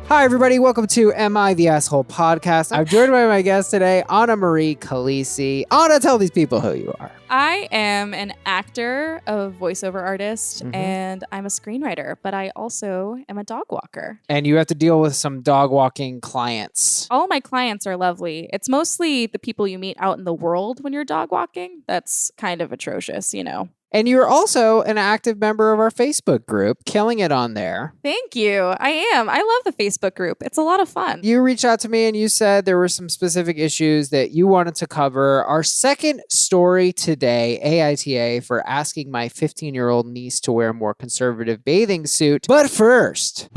Hi, everybody. Welcome to Am I the Asshole podcast. I'm joined by my guest today, Marie Calise. Anna, tell these people who you are. I am an actor, a voiceover artist, and I'm a screenwriter, but I also am a dog walker. And you have to deal with some dog walking clients. All my clients are lovely. It's mostly the people you meet out in the world when you're dog walking. That's kind of atrocious, you know. And you're also an active member of our Facebook group, killing it on there. Thank you. I am. I love the Facebook group. It's a lot of fun. You reached out to me and you said there were some specific issues that you wanted to cover. Our second story today, AITA, for asking my 15-year-old niece to wear a more conservative bathing suit. But first,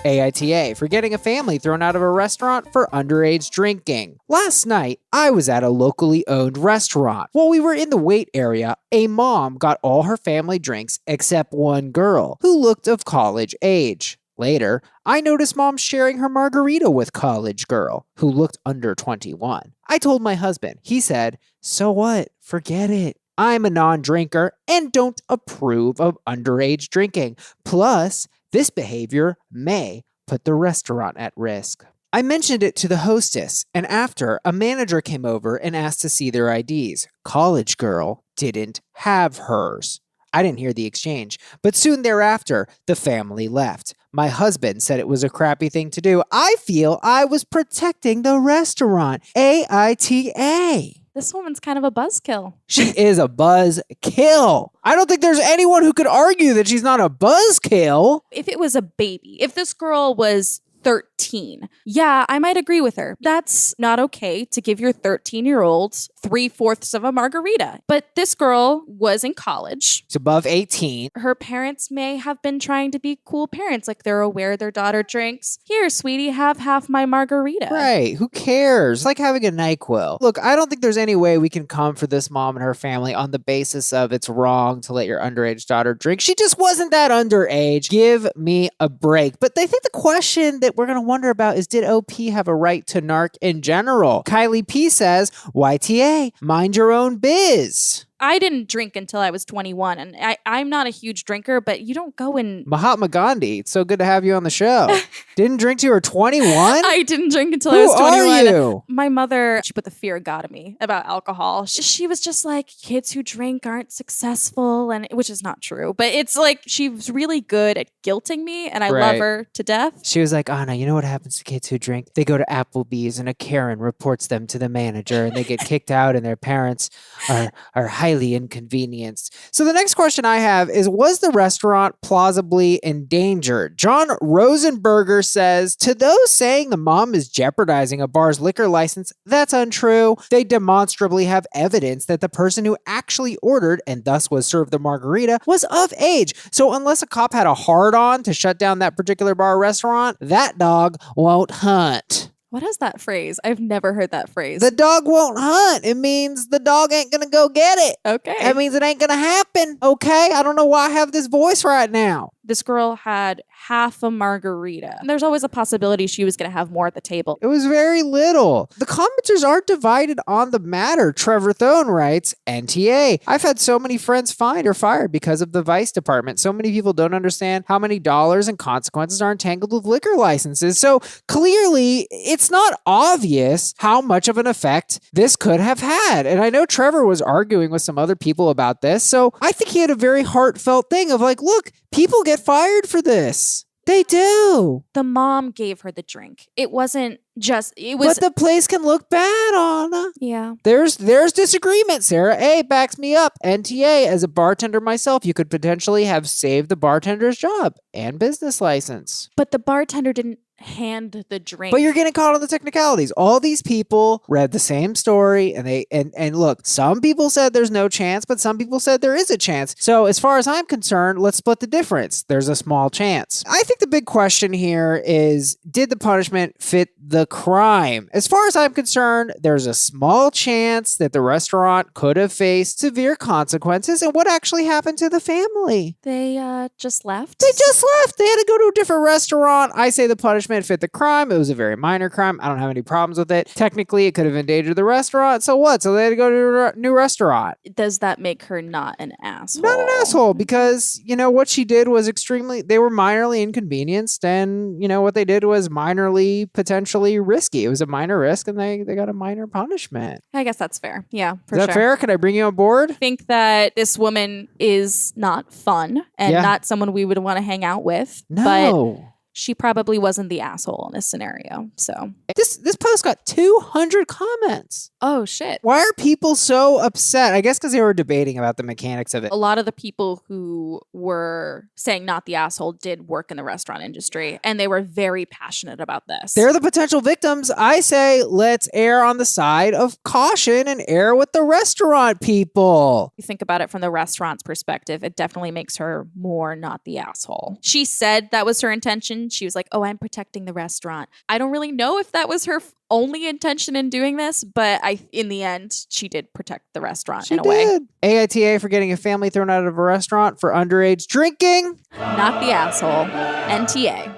AITA for getting a family thrown out of a restaurant for underage drinking. Last night, I was at a locally owned restaurant. While we were in the wait area, a mom got all her family drinks except one girl who looked of college age. Later, I noticed mom sharing her margarita with college girl who looked under 21. I told my husband. He said, "So what? Forget it. I'm a non-drinker and don't approve of underage drinking. Plus, this behavior may put the restaurant at risk." I mentioned it to the hostess, and after, a manager came over and asked to see their IDs. College girl didn't have hers. I didn't hear the exchange, but soon thereafter, the family left. My husband said it was a crappy thing to do. I feel I was protecting the restaurant. AITA. This woman's kind of a buzzkill. She is a buzzkill. I don't think there's anyone who could argue that she's not a buzzkill. If it was a baby, if this girl was 13, yeah, I might agree with her. That's not okay to give your 13-year-old 3/4 of a margarita. But this girl was in college. She's above 18. Her parents may have been trying to be cool parents, like they're aware their daughter drinks. Here, sweetie, have half my margarita. Right. Who cares? It's like having a NyQuil. Look, I don't think there's any way we can come for this mom and her family on the basis of it's wrong to let your underage daughter drink. She just wasn't that underage. Give me a break. But I think the question that we're going to wonder about is, did OP have a right to narc in general? Kylie P says, YTA, mind your own biz. I didn't drink until I was 21, and I'm not a huge drinker, but you don't go and... Mahatma Gandhi, it's so good to have you on the show. Didn't drink till you were 21? I didn't drink until I was 21. Who are you? My mother, she put the fear of God in me about alcohol. She was just like, kids who drink aren't successful, and which is not true. But it's like, she was really good at guilting me, and I love her to death. She was like, Anna, you know what happens to kids who drink? They go to Applebee's, and a Karen reports them to the manager, and they get kicked out, and their parents are highly inconvenienced. So the next question I have is, was the restaurant plausibly endangered? John Rosenberger says, to those saying the mom is jeopardizing a bar's liquor license, that's untrue. They demonstrably have evidence that the person who actually ordered and thus was served the margarita was of age. So unless a cop had a hard-on to shut down that particular bar or restaurant, that dog won't hunt. What is that phrase? I've never heard that phrase. The dog won't hunt. It means the dog ain't gonna go get it. Okay. That means it ain't gonna happen. Okay? I don't know why I have this voice right now. This girl had half a margarita. There's always a possibility she was going to have more at the table. It was very little. The commenters are divided on the matter. Trevor Thone writes, NTA. I've had so many friends fined or fired because of the vice department. So many people don't understand how many dollars and consequences are entangled with liquor licenses. So clearly, it's not obvious how much of an effect this could have had. And I know Trevor was arguing with some other people about this. So I think he had a very heartfelt thing of like, look, people get fired for this. They do. The mom gave her the drink. It wasn't just, it was. But the place can look bad, Anna. Yeah. There's disagreement. Sarah A backs me up. NTA, as a bartender myself, you could potentially have saved the bartender's job and business license. But the bartender didn't hand the drink. But you're getting caught on the technicalities. All these people read the same story, and they and look, some people said there's no chance, but some people said there is a chance. So as far as I'm concerned, let's split the difference. There's a small chance. I think the big question here is, did the punishment fit the crime? As far as I'm concerned, there's a small chance that the restaurant could have faced severe consequences. And what actually happened to the family? They just left. They just left. They had to go to a different restaurant. I say the punishment punishment fit the crime. It was a very minor crime. I don't have any problems with it. Technically, it could have endangered the restaurant. So what? So they had to go to a new restaurant. Does that make her not an asshole? Not an asshole, because, what she did was they were minorly inconvenienced, and, what they did was minorly, potentially risky. It was a minor risk, and they got a minor punishment. I guess that's fair. Yeah, for sure. Is that fair? Can I bring you on board? I think that this woman is not fun and not someone we would want to hang out with. No. But she probably wasn't the asshole in this scenario. So this post got 200 comments. Oh, shit. Why are people so upset? I guess because they were debating about the mechanics of it. A lot of the people who were saying not the asshole did work in the restaurant industry, and they were very passionate about this. They're the potential victims. I say let's err on the side of caution and err with the restaurant people. You think about it from the restaurant's perspective, it definitely makes her more not the asshole. She said that was her intention. She was like, oh, I'm protecting the restaurant. I don't really know if that was her only intention in doing this, but in the end, she did protect the restaurant in a way. AITA for getting a family thrown out of a restaurant for underage drinking. Not the asshole. NTA.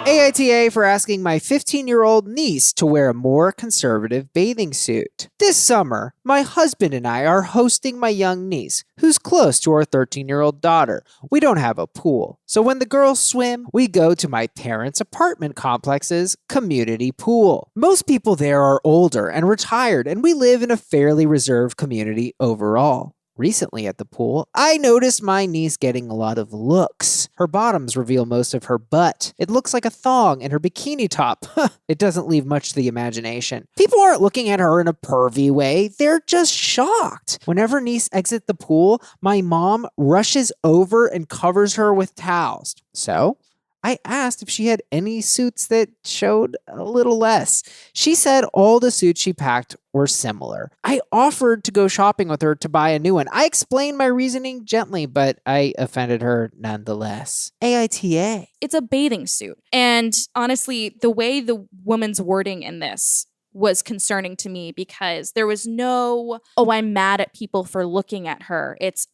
AITA for asking my 15-year-old niece to wear a more conservative bathing suit. This summer, my husband and I are hosting my young niece, who's close to our 13-year-old daughter. We don't have a pool, so when the girls swim, we go to my parents' apartment complex's community pool. Most people there are older and retired, and we live in a fairly reserved community overall. Recently at the pool, I noticed my niece getting a lot of looks. Her bottoms reveal most of her butt. It looks like a thong in her bikini top. It doesn't leave much to the imagination. People aren't looking at her in a pervy way. They're just shocked. Whenever niece exits the pool, my mom rushes over and covers her with towels. So I asked if she had any suits that showed a little less. She said all the suits she packed were similar. I offered to go shopping with her to buy a new one. I explained my reasoning gently, but I offended her nonetheless. AITA. It's a bathing suit. And honestly, the way the woman's wording in this was concerning to me, because there was no, oh, I'm mad at people for looking at her. It's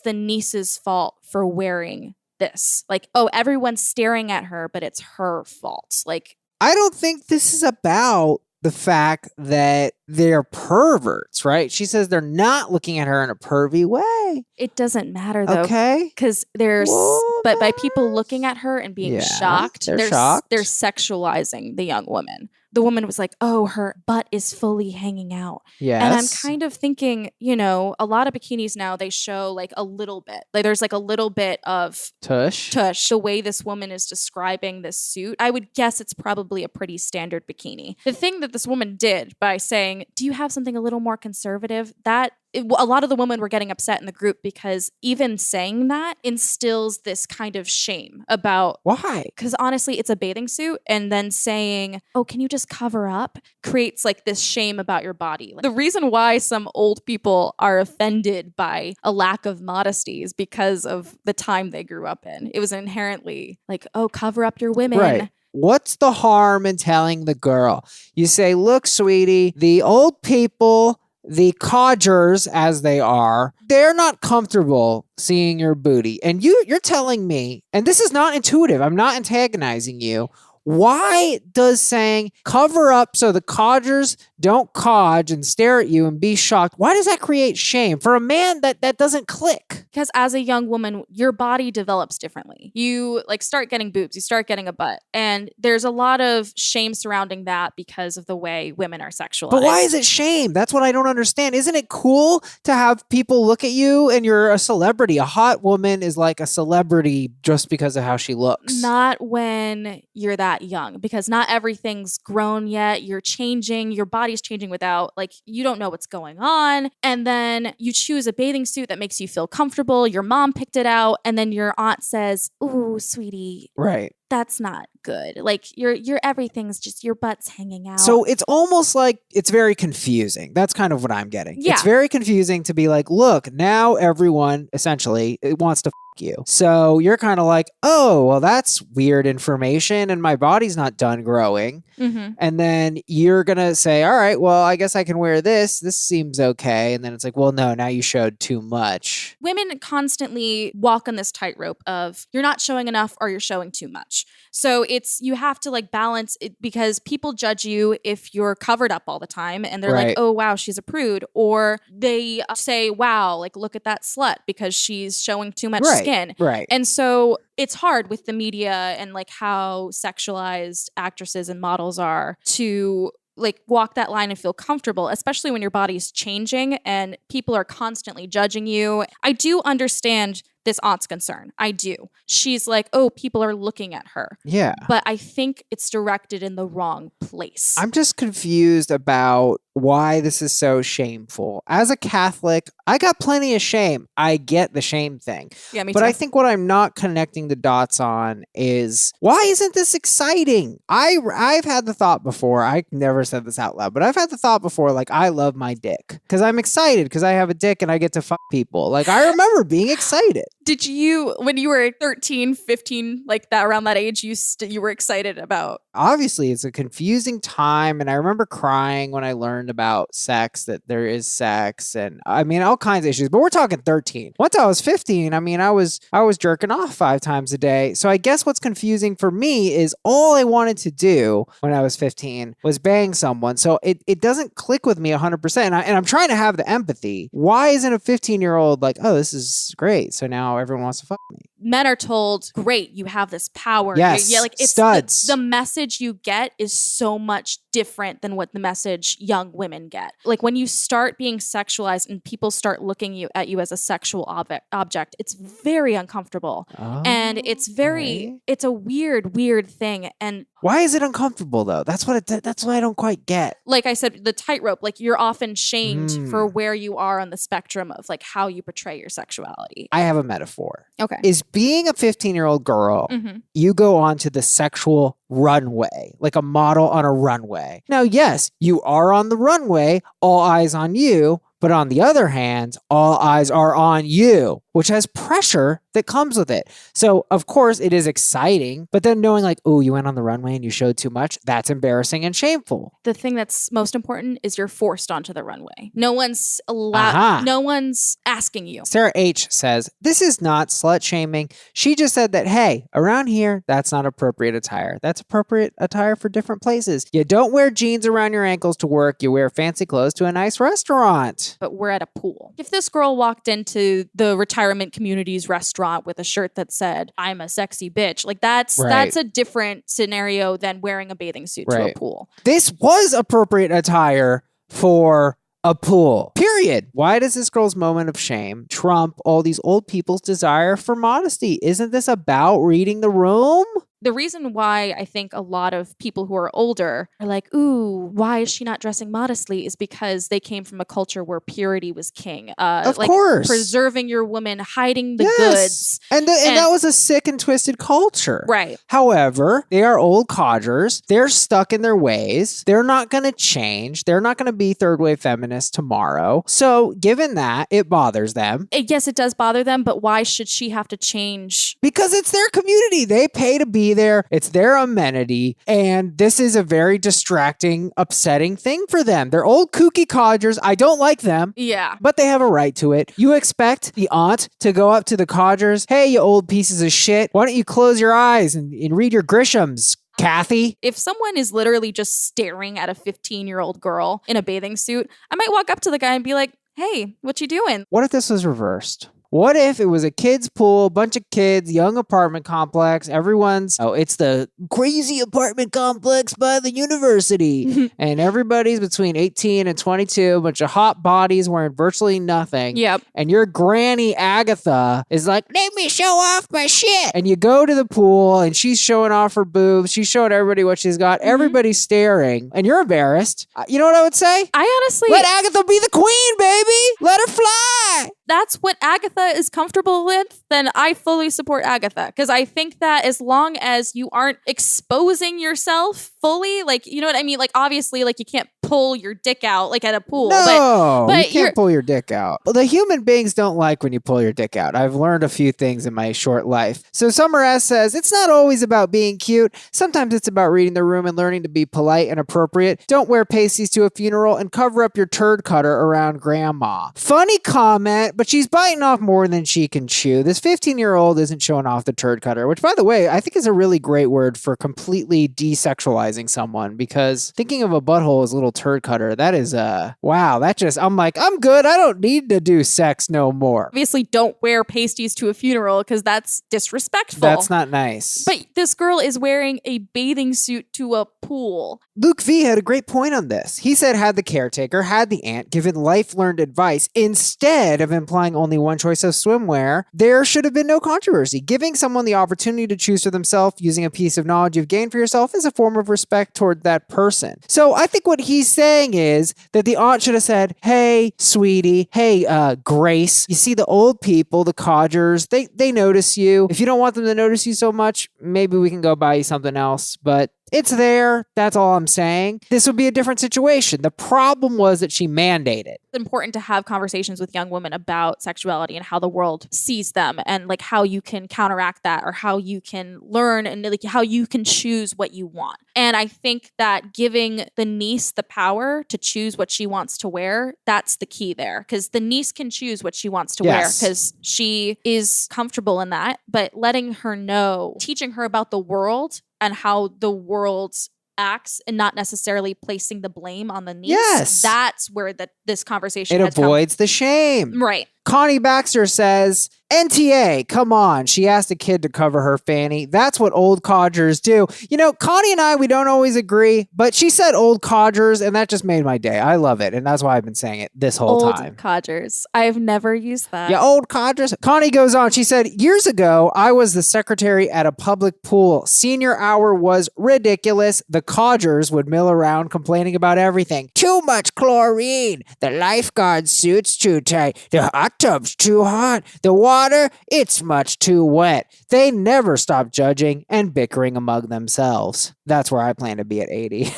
the niece's fault for wearing this. Like, oh, everyone's staring at her, but it's her fault. Like, I don't think this is about the fact that they're perverts, right? She says they're not looking at her in a pervy way. It doesn't matter though. Okay. Because but by people looking at her and being shocked, they're sexualizing the young woman. The woman was like, oh, her butt is fully hanging out. Yes. And I'm kind of thinking, a lot of bikinis now, they show like a little bit. Like there's like a little bit of tush. The way this woman is describing this suit, I would guess it's probably a pretty standard bikini. The thing that this woman did by saying, do you have something a little more conservative? A lot of the women were getting upset in the group, because even saying that instills this kind of shame about... Why? Because honestly, it's a bathing suit, and then saying, oh, can you just cover up? Creates like this shame about your body. Like, the reason why some old people are offended by a lack of modesty is because of the time they grew up in. It was inherently like, oh, cover up your women. Right. What's the harm in telling the girl? You say, look, sweetie, the old people... The codgers, as they are, they're not comfortable seeing your booty. And you're telling me, and this is not intuitive, I'm not antagonizing you. Why does saying cover up so the codgers don't codge and stare at you and be shocked, why does that create shame? For a man, that doesn't click. Because as a young woman, your body develops differently. You start getting boobs, you start getting a butt. And there's a lot of shame surrounding that because of the way women are sexualized. But why is it shame? That's what I don't understand. Isn't it cool to have people look at you and you're a celebrity? A hot woman is like a celebrity just because of how she looks. Not when you're that young, because not everything's grown yet. You're changing, your body's changing without, you don't know what's going on. And then you choose a bathing suit that makes you feel comfortable. Your mom picked it out, and then your aunt says, ooh, sweetie. Right. that's not good. Like your everything's just your butt's hanging out. So it's almost like it's very confusing. That's kind of what I'm getting. Yeah. It's very confusing to be like, look, now everyone essentially wants to f you. So you're kind of like, oh, well, that's weird information and my body's not done growing. Mm-hmm. And then you're going to say, all right, well, I guess I can wear this. This seems okay. And then it's like, well, no, now you showed too much. Women constantly walk on this tightrope of you're not showing enough or you're showing too much. So you have to like balance it because people judge you if you're covered up all the time and they're like, oh, wow, she's a prude. Or they say, wow, like look at that slut because she's showing too much skin. Right. And so it's hard with the media and like how sexualized actresses and models are to like walk that line and feel comfortable, especially when your body's changing and people are constantly judging you. I do understand this aunt's concern. I do. She's like, oh, people are looking at her. Yeah. But I think it's directed in the wrong place. I'm just confused about why this is so shameful. As a Catholic, I got plenty of shame. I get the shame thing. Yeah, me too. But I think what I'm not connecting the dots on is why isn't this exciting? I've had the thought before. I never said this out loud, but I've had the thought before, like, I love my dick because I'm excited because I have a dick and I get to fuck people. Like, I remember being excited. Did you, when you were 13, 15, like that around that age, you were excited about? Obviously, it's a confusing time. And I remember crying when I learned about sex, that there is sex. And I mean, all kinds of issues. But we're talking 13. Once I was 15, I mean, I was jerking off 5 times a day. So I guess what's confusing for me is all I wanted to do when I was 15 was bang someone. So it doesn't click with me 100%. And I'm trying to have the empathy. Why isn't a 15-year-old like, oh, this is great, so now everyone wants to fuck me? Men are told, great, you have this power. Yes, yeah, like it's studs. The message you get is so much different than what the message young women get. Like when you start being sexualized and people start looking at you as a sexual object, it's very uncomfortable. Oh, and it's it's a weird thing. And why is it uncomfortable though? That's what I don't quite get. Like I said, the tightrope, like you're often shamed for where you are on the spectrum of like how you portray your sexuality. I have a metaphor. Okay. Is being a 15-year-old girl, you go onto the sexual runway, like a model on a runway. Now, yes, you are on the runway, all eyes on you. But on the other hand, all eyes are on you, which has pressure that comes with it. So, of course, it is exciting. But then knowing like, oh, you went on the runway and you showed too much, that's embarrassing and shameful. The thing that's most important is you're forced onto the runway. No one's allowed. No one's asking you. Sarah H. says, this is not slut shaming. She just said that, hey, around here, that's not appropriate attire. That's appropriate attire for different places. You don't wear jeans around your ankles to work. You wear fancy clothes to a nice restaurant. But we're at a pool. If this girl walked into the retirement community's restaurant with a shirt that said, I'm a sexy bitch, like that's a different scenario than wearing a bathing suit to a pool. This was appropriate attire for a pool. Period. Why does this girl's moment of shame trump all these old people's desire for modesty? Isn't this about reading the room? The reason why I think a lot of people who are older are like, ooh, why is she not dressing modestly, is because they came from a culture where purity was king. Of course. Preserving your woman, hiding the goods. And that was a sick and twisted culture. Right. However, they are old codgers. They're stuck in their ways. They're not going to change. They're not going to be third wave feminists tomorrow. So given that, it bothers them. Yes, it does bother them, but why should she have to change? Because it's their community. They pay to be there. It's their amenity. And this is a very distracting, upsetting thing for them. They're old kooky codgers. I don't like them. Yeah. But they have a right to it. You expect the aunt to go up to the codgers, hey, you old pieces of shit, why don't you close your eyes and read your Grishams, Kathy? If someone is literally just staring at a 15-year-old girl in a bathing suit, I might walk up to the guy and be like, hey, what you doing? What if this was reversed? What if it was a kid's pool, bunch of kids, young apartment complex, it's the crazy apartment complex by the university. And everybody's between 18 and 22, a bunch of hot bodies wearing virtually nothing. Yep. And your granny Agatha is like, let me show off my shit. And you go to the pool and she's showing off her boobs. She's showing everybody what she's got. Everybody's staring and you're embarrassed. You know what I would say? I honestly... Let Agatha be the queen, baby. Let her fly. That's what Agatha Agatha is comfortable with, then I fully support Agatha. Because I think that as long as you aren't exposing yourself fully, like, you know what I mean? Like, obviously, like, you can't pull your dick out like at a pool. No, but you can't pull your dick out. Well, the human beings don't like when you pull your dick out. I've learned a few things in my short life. So Summer S says, it's not always about being cute. Sometimes it's about reading the room and learning to be polite and appropriate. Don't wear pasties to a funeral and cover up your turd cutter around grandma. Funny comment, but she's biting off more than she can chew. This 15-year-old isn't showing off the turd cutter, which, by the way, I think is a really great word for completely desexualizing someone, because thinking of a butthole as a little turd cutter, that is wow, that just, I'm like, I'm good. I don't need to do sex no more. Obviously, don't wear pasties to a funeral because that's disrespectful. That's not nice. But this girl is wearing a bathing suit to a pool. Luke V had a great point on this. He said, had the caretaker, had the aunt given life-learned advice instead of implying only one choice of swimwear, there should have been no controversy. Giving someone the opportunity to choose for themselves using a piece of knowledge you've gained for yourself is a form of respect toward that person. So I think what he's saying is that the aunt should have said, hey, sweetie, hey, Grace, you see the old people, the codgers, they notice you. If you don't want them to notice you so much, maybe we can go buy you something else. But it's there. That's all I'm saying. This would be a different situation. The problem was that she mandated. It's important to have conversations with young women about sexuality and how the world sees them, and like how you can counteract that, or how you can learn, and like how you can choose what you want. And I think that giving the niece the power to choose what she wants to wear, that's the key there. Because the niece can choose what she wants to wear because she is comfortable in that. But letting her know, teaching her about the world and how the world acts, and not necessarily placing the blame on the niece. Yes. That's where this conversation it avoids the shame. Right. Connie Baxter says, NTA, come on. She asked a kid to cover her fanny. That's what old codgers do. You know, Connie and I, we don't always agree, but she said old codgers, and that just made my day. I love it, and that's why I've been saying it this whole time. Old codgers. I've never used that. Yeah, old codgers. Connie goes on. She said, years ago, I was the secretary at a public pool. Senior hour was ridiculous. The codgers would mill around complaining about everything. Too much chlorine. The lifeguard suit's too tight. The hot tub's too hot. The water, it's much too wet. They never stop judging and bickering among themselves. That's where I plan to be at 80.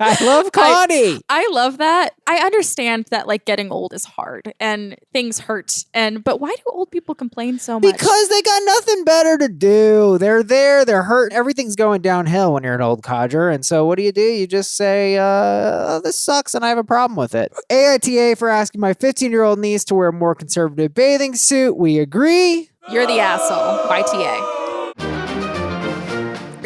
I love Connie. I love that. I understand that like getting old is hard and things hurt. But why do old people complain so much? Because they got nothing better to do. They're there, they're hurt. Everything's going downhill when you're an old codger. And so what do? You just say, this sucks and I have a problem with it. AITA for asking my 15-year-old niece to wear a more conservative bathing suit. We agree. You're the asshole. YTA.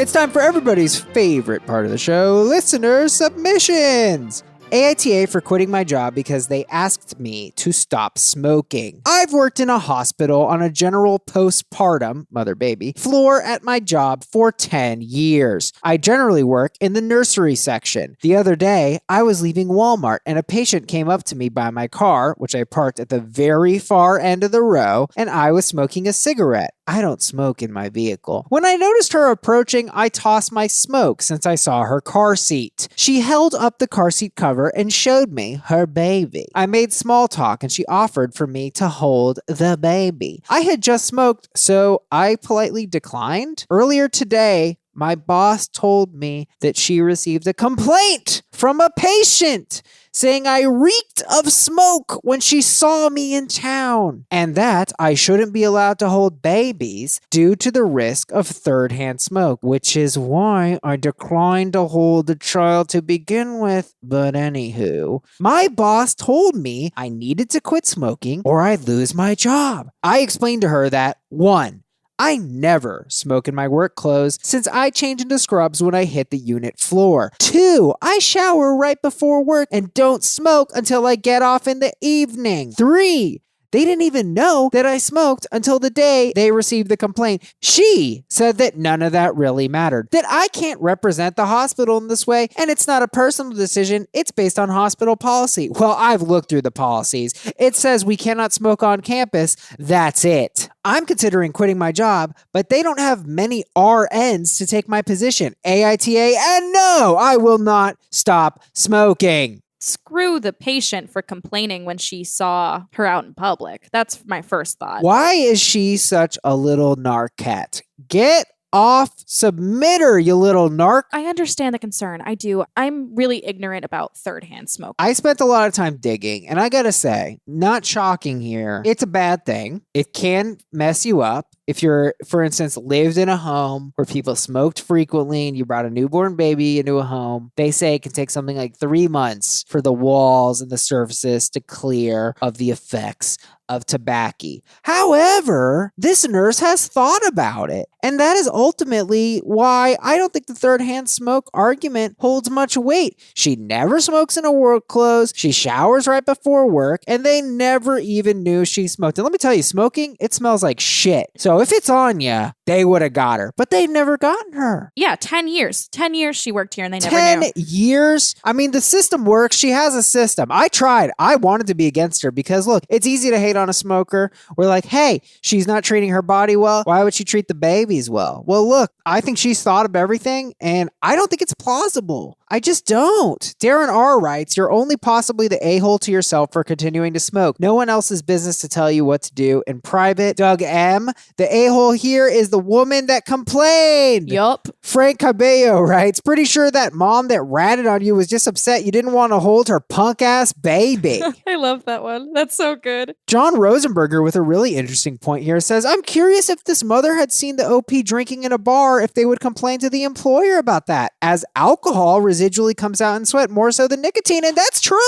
It's time for everybody's favorite part of the show, listener submissions. AITA for quitting my job because they asked me to stop smoking. I've worked in a hospital on a general postpartum, mother-baby, floor at my job for 10 years. I generally work in the nursery section. The other day, I was leaving Walmart and a patient came up to me by my car, which I parked at the very far end of the row, and I was smoking a cigarette. I don't smoke in my vehicle. When I noticed her approaching, I tossed my smoke since I saw her car seat. She held up the car seat cover and showed me her baby. I made small talk and she offered for me to hold the baby. I had just smoked, so I politely declined. Earlier today, my boss told me that she received a complaint from a patient saying I reeked of smoke when she saw me in town, and that I shouldn't be allowed to hold babies due to the risk of third-hand smoke, which is why I declined to hold the child to begin with. But anywho, my boss told me I needed to quit smoking or I'd lose my job. I explained to her that, 1, I never smoke in my work clothes since I change into scrubs when I hit the unit floor. 2, I shower right before work and don't smoke until I get off in the evening. 3, they didn't even know that I smoked until the day they received the complaint. She said that none of that really mattered, that I can't represent the hospital in this way, and it's not a personal decision, it's based on hospital policy. Well, I've looked through the policies. It says we cannot smoke on campus. That's it. I'm considering quitting my job, but they don't have many RNs to take my position. AITA, and no, I will not stop smoking. screw the patient for complaining when she saw her out in public. That's my first thought. Why is she such a little narcat? Get off, submit her, you little narc. I understand the concern. I do. I'm really ignorant about third-hand smoke. I spent a lot of time digging, and I gotta say, not shocking here. It's a bad thing. It can mess you up. If you're, for instance, lived in a home where people smoked frequently and you brought a newborn baby into a home, they say it can take something like 3 months for the walls and the surfaces to clear of the effects of tobacco. However, this nurse has thought about it. And that is ultimately why I don't think the third-hand smoke argument holds much weight. She never smokes in her work clothes. She showers right before work. And they never even knew she smoked. And let me tell you, smoking, it smells like shit. So if it's on you, they would have got her. But they've never gotten her. Yeah, 10 years. 10 years she worked here and they never 10 knew. years? I mean, the system works. She has a system. I tried. I wanted to be against her because, look, it's easy to hate on a smoker. We're like, hey, she's not treating her body well. Why would she treat the babies well? Well, look, I think she's thought of everything, and I don't think it's plausible. I just don't. Darren R. writes, you're only possibly the a-hole to yourself for continuing to smoke. No one else's business to tell you what to do in private. Doug M., the a-hole here is the woman that complained. Yup. Frank Cabello writes, pretty sure that mom that ratted on you was just upset you didn't want to hold her punk-ass baby. I love that one. That's so good. John Rosenberger with a really interesting point here says, I'm curious if this mother had seen the OP drinking in a bar, if they would complain to the employer about that, as alcohol residually comes out in sweat more so than nicotine. And that's true.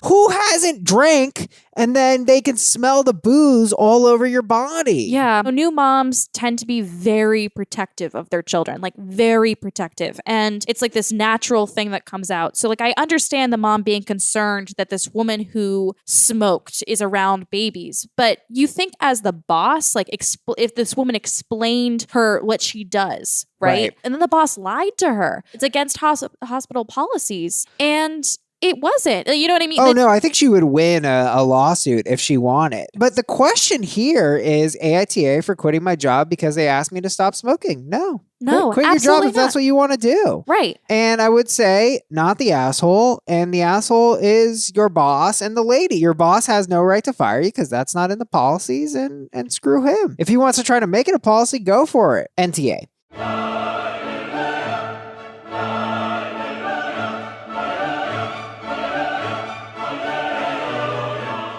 Who hasn't drank and then they can smell the booze all over your body? Yeah. New moms tend to be very protective of their children, like very protective. And it's like this natural thing that comes out. So like I understand the mom being concerned that this woman who smoked is around babies. But you think as the boss, like if this woman explained her what she does, right? And then the boss lied to her. It's against hospital policies. And it wasn't. You know what I mean? Oh, no, I think she would win a lawsuit if she wanted. But the question here is AITA for quitting my job because they asked me to stop smoking. No. No, quit your job if that's what you want to do. Right. And I would say not the asshole. And the asshole is your boss and the lady. Your boss has no right to fire you because that's not in the policies and screw him. If he wants to try to make it a policy, go for it. NTA.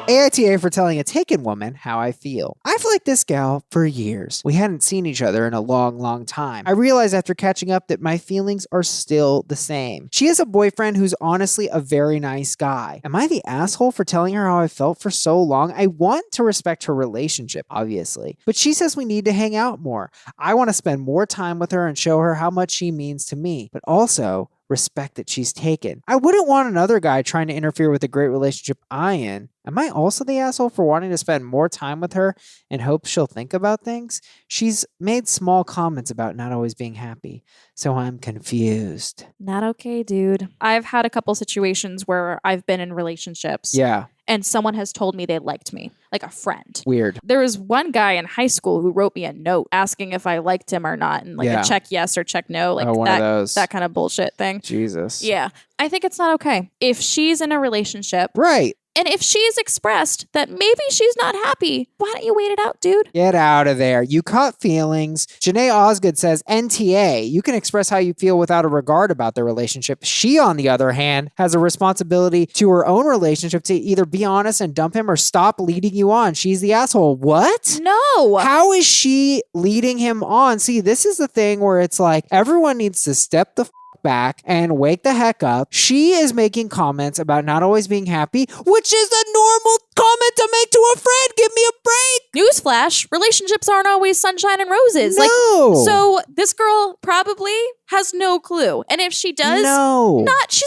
AITA for telling a taken woman how I feel. I've liked this gal for years. We hadn't seen each other in a long, long time. I realized after catching up that my feelings are still the same. She has a boyfriend who's honestly a very nice guy. Am I the asshole for telling her how I felt for so long? I want to respect her relationship, obviously, but she says we need to hang out more. I want to spend more time with her and show her how much she means to me, but also respect that she's taken. I wouldn't want another guy trying to interfere with a great relationship I'm in. Am I also the asshole for wanting to spend more time with her and hope she'll think about things? She's made small comments about not always being happy, so I'm confused. Not okay, dude. I've had a couple situations where I've been in relationships. Yeah. And someone has told me they liked me, like a friend. Weird. There was one guy in high school who wrote me a note asking if I liked him or not, and like a check yes or check no, like one of those. That kind of bullshit thing. Jesus. Yeah. I think it's not okay. If she's in a relationship. Right. And if she's expressed that maybe she's not happy, why don't you wait it out, dude? Get out of there. You caught feelings. Janae Osgood says, NTA, you can express how you feel without a regard about the relationship. She, on the other hand, has a responsibility to her own relationship to either be honest and dump him or stop leading you on. She's the asshole. What? No. How is she leading him on? See, this is the thing where it's like everyone needs to step the back and wake the heck up. She is making comments about not always being happy, which is a normal comment to make to a friend. Give me a break. Newsflash, relationships aren't always sunshine and roses. No. So this girl probably has no clue. And if she does, she's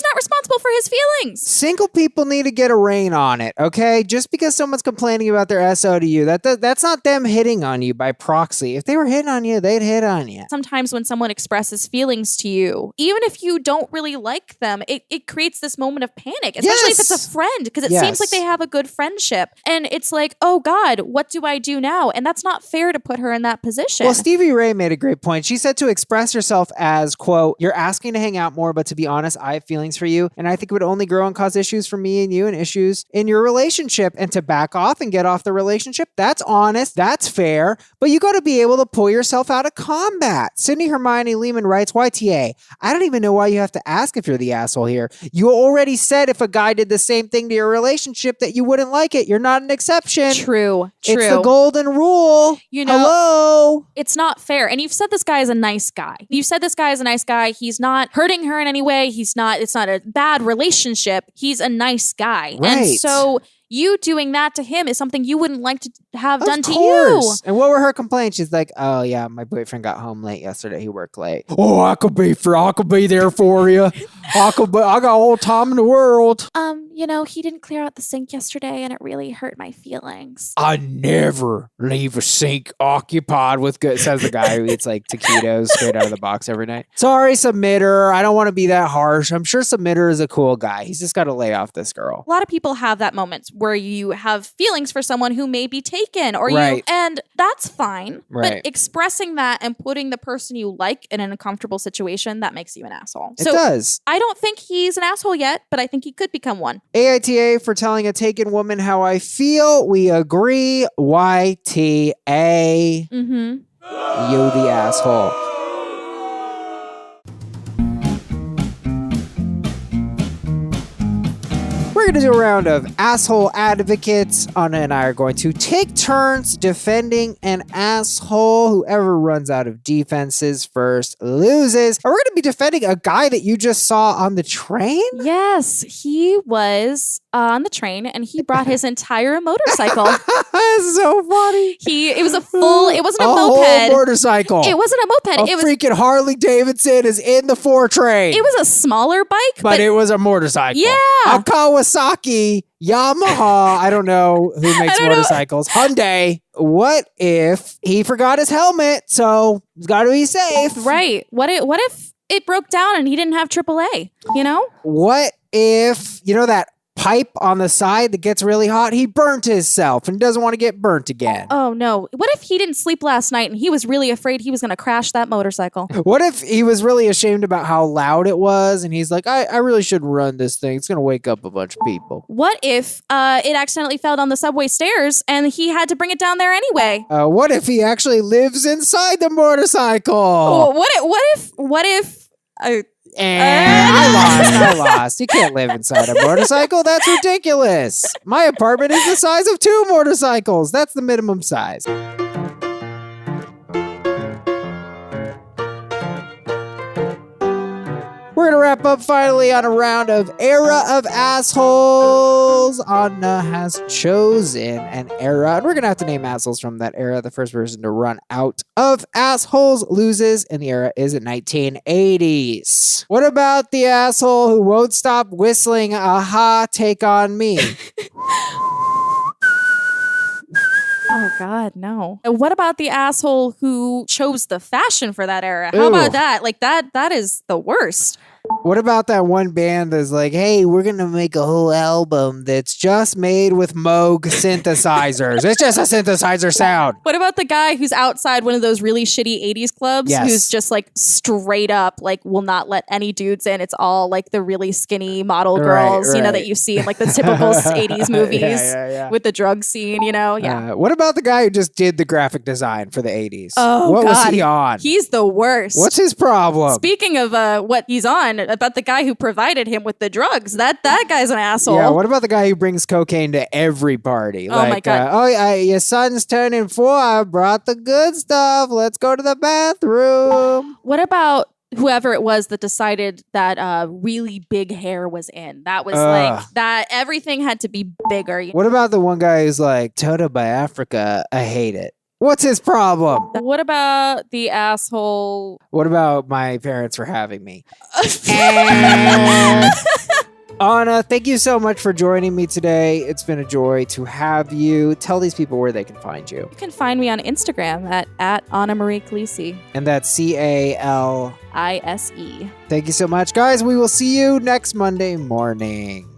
not responsible for his feelings. Single people need to get a rein on it, okay? Just because someone's complaining about their SO to you, that's not them hitting on you by proxy. If they were hitting on you, they'd hit on you. Sometimes when someone expresses feelings to you, even if you don't really like them, it creates this moment of panic, especially if it's a friend, because it seems like they have a good friendship. And it's like, oh God, what do I do now? And that's not fair to put her in that position. Well, Stevie Ray made a great point. She said to express yourself as, quote, you're asking to hang out more, but to be honest, I have feelings for you. And I think it would only grow and cause issues for me and you and issues in your relationship. And to back off and get off the relationship, that's honest, that's fair, but you got to be able to pull yourself out of combat. Sydney Hermione Lehman writes, YTA, I don't even know why you have to ask if you're the asshole here. You already said if a guy did the same thing to your relationship that you wouldn't like it. You're not an exception. True. It's the golden rule. You know, hello. It's not fair. And you've said this guy is a nice guy. You said this guy is a nice guy. He's not hurting her in any way. It's not a bad relationship. He's a nice guy. Right. And so you doing that to him is something you wouldn't like to have done to you. Of course. And what were her complaints? She's like, oh yeah, my boyfriend got home late yesterday. He worked late. Oh, I could be there for you. I got all the time in the world. He didn't clear out the sink yesterday and it really hurt my feelings. I never leave a sink occupied with good, says the guy who eats like taquitos straight out of the box every night. Sorry, Submitter. I don't want to be that harsh. I'm sure Submitter is a cool guy. He's just got to lay off this girl. A lot of people have that moment where you have feelings for someone who may be taken and that's fine. Right. But expressing that and putting the person you like in an uncomfortable situation, that makes you an asshole. It does. I don't think he's an asshole yet, but I think he could become one. AITA for telling a taken woman how I feel. We agree. YTA. Mm-hmm. You the asshole. We're going to do a round of asshole advocates. Anna and I are going to take turns defending an asshole. Whoever runs out of defenses first loses. And we're going to be defending a guy that you just saw on the train? Yes, he was on the train and he brought his entire motorcycle. That's so funny. It wasn't a moped. Whole motorcycle. It wasn't a moped. It was freaking Harley Davidson is in the 4-train. It was a smaller bike. But it was a motorcycle. Yeah. A Kawasaki, Yamaha, I don't know who makes motorcycles. Hyundai. What if he forgot his helmet? So he's got to be safe. Right. What if it broke down and he didn't have AAA? You know? What if, that pipe on the side that gets really hot, he burnt himself and doesn't want to get burnt again? Oh no. What if he didn't sleep last night and he was really afraid he was going to crash that motorcycle? What if he was really ashamed about how loud it was and he's like, I really shouldn't run this thing. It's going to wake up a bunch of people. What if it accidentally fell down the subway stairs and he had to bring it down there anyway? What if he actually lives inside the motorcycle? What if I lost. You can't live inside a motorcycle. That's ridiculous. My apartment is the size of 2 motorcycles. That's the minimum size. We're going to wrap up finally on a round of Era of Assholes. Anna has chosen an era, and we're going to have to name assholes from that era. The first person to run out of assholes loses, and the era is 1980s. What about the asshole who won't stop whistling Aha, Take On Me? Oh God, no. What about the asshole who chose the fashion for that era? How Ooh. about that? Like that is the worst. What about that one band that's like, hey, we're going to make a whole album that's just made with Moog synthesizers. It's just a synthesizer sound. What about the guy who's outside one of those really shitty 80s clubs? Yes. Who's just like straight up, like will not let any dudes in. It's all like the really skinny model girls, right. that you see in like the typical 80s movies Yeah. with the drug scene, Yeah. What about the guy who just did the graphic design for the 80s? Oh, what God. was he on? He's the worst. What's his problem? Speaking of what he's on, about the guy who provided him with the drugs, that guy's an asshole. Yeah, what about the guy who brings cocaine to every party? Oh, my God. Your son's turning 4. I brought the good stuff. Let's go to the bathroom. What about whoever it was that decided that really big hair was in? That was like that everything had to be bigger. What about the one guy who's like, Toto by Africa, I hate it. What's his problem? What about the asshole? What about my parents for having me? Anna, thank you so much for joining me today. It's been a joy to have you. Tell these people where they can find you. You can find me on Instagram at Anna Marie Calise. And that's CALISE. Thank Thank you so much, guys. We will see you next Monday morning.